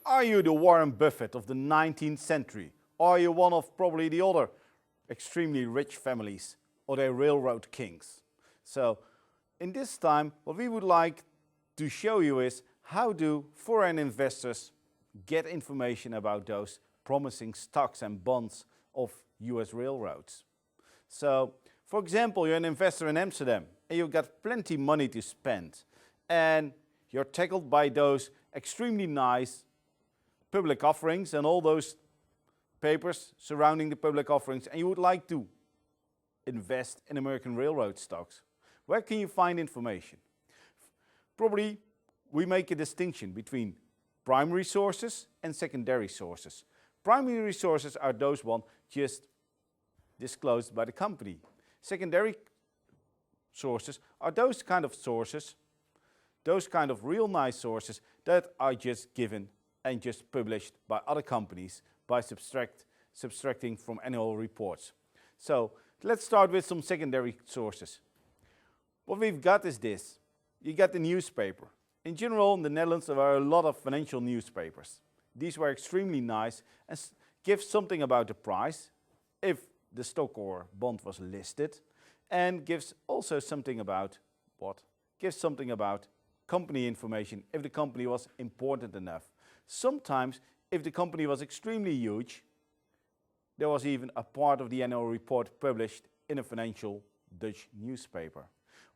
Are you the Warren Buffett of the 19th century? Are you one of probably the other extremely rich families or the railroad kings? So in this time, what we would like to show you is how do foreign investors get information about those promising stocks and bonds of US railroads. So, for example, you're an investor in Amsterdam and you've got plenty money to spend and you're tackled by those extremely nice public offerings and all those papers surrounding the public offerings, and you would like to invest in American railroad stocks. Where can you find information? Probably we make a distinction between primary sources and secondary sources. Primary sources are those ones just disclosed by the company. Secondary sources are those kind of sources, those kind of real nice sources that are just given and just published by other companies by subtracting from annual reports. So let's start with some secondary sources. What we've got is this. You got the newspaper. In general, in the Netherlands, there are a lot of financial newspapers. These were extremely nice and give something about the price, if the stock or bond was listed, and gives also something about what? Gives something about company information, if the company was important enough. Sometimes, if the company was extremely huge, there was even a part of the annual report published in a financial Dutch newspaper.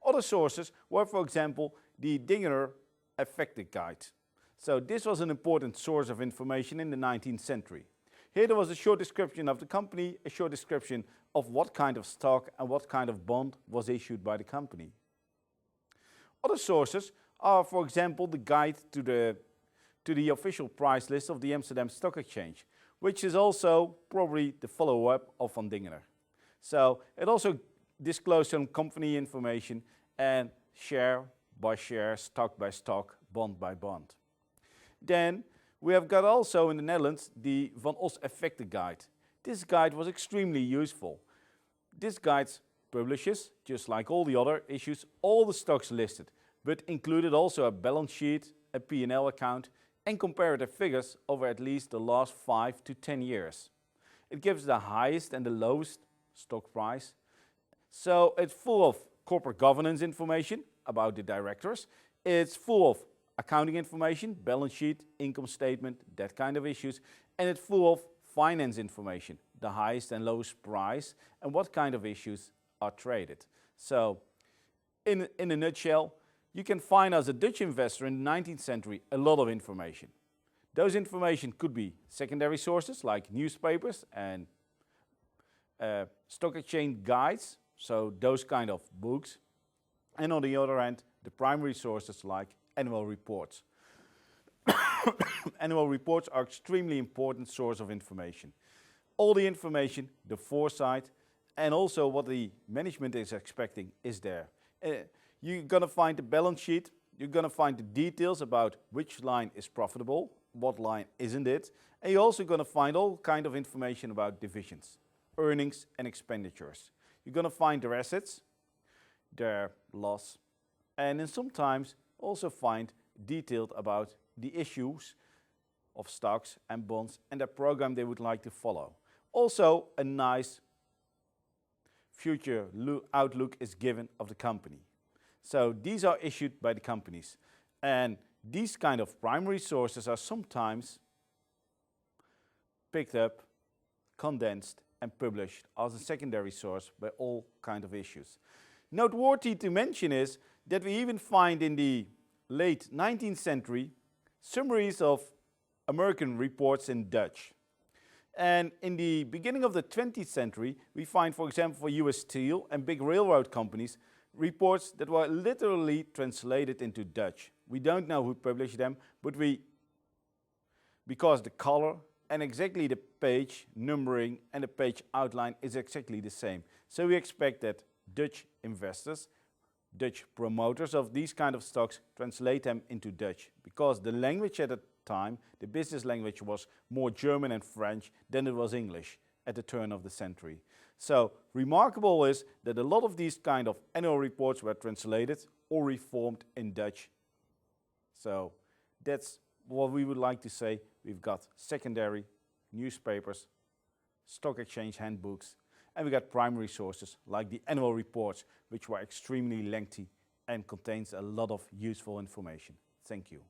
Other sources were, for example, the Dingener Effective Guide. So this was an important source of information in the 19th century. Here there was a short description of the company, a short description of what kind of stock and what kind of bond was issued by the company. Other sources are, for example, the guide to the official price list of the Amsterdam Stock Exchange, which is also probably the follow-up of Van Dingener. So it also disclosed some company information and share by share, stock by stock, bond by bond. Then we have got also in the Netherlands the Van Os Effecten Guide. This guide was extremely useful. This guide publishes, just like all the other issues, all the stocks listed, but included also a balance sheet, a P&L account, and comparative figures over at least the last 5 to 10 years. It gives the highest and the lowest stock price. So it's full of corporate governance information about the directors. It's full of accounting information, balance sheet, income statement, that kind of issues. And it's full of finance information, the highest and lowest price, and what kind of issues are traded. So in a nutshell, you can find as a Dutch investor in the 19th century a lot of information. Those information could be secondary sources like newspapers and stock exchange guides, so those kind of books. And on the other hand, the primary sources like annual reports. Annual reports are extremely important source of information. All the information, the foresight, and also what the management is expecting is there. You're going to find the balance sheet, you're going to find the details about which line is profitable, what line isn't it, and you're also going to find all kind of information about divisions, earnings and expenditures. You're going to find their assets, their loss, and then sometimes also find detailed about the issues of stocks and bonds and the program they would like to follow. Also, a nice future outlook is given of the company. So these are issued by the companies, and these kind of primary sources are sometimes picked up, condensed and published as a secondary source by all kind of issues. Noteworthy to mention is that we even find in the late 19th century summaries of American reports in Dutch. And in the beginning of the 20th century, we find, for example, for US Steel and big railroad companies, reports that were literally translated into Dutch. We don't know who published them, but because the color and exactly the page numbering and the page outline is exactly the same. So we expect that Dutch investors, Dutch promoters of these kind of stocks translate them into Dutch, because the language at the time, the business language, was more German and French than it was English at the turn of the century. So remarkable is that a lot of these kind of annual reports were translated or reformed in Dutch. So that's what we would like to say, we've got secondary newspapers, stock exchange handbooks, and we got primary sources like the annual reports, which were extremely lengthy and contains a lot of useful information. Thank you.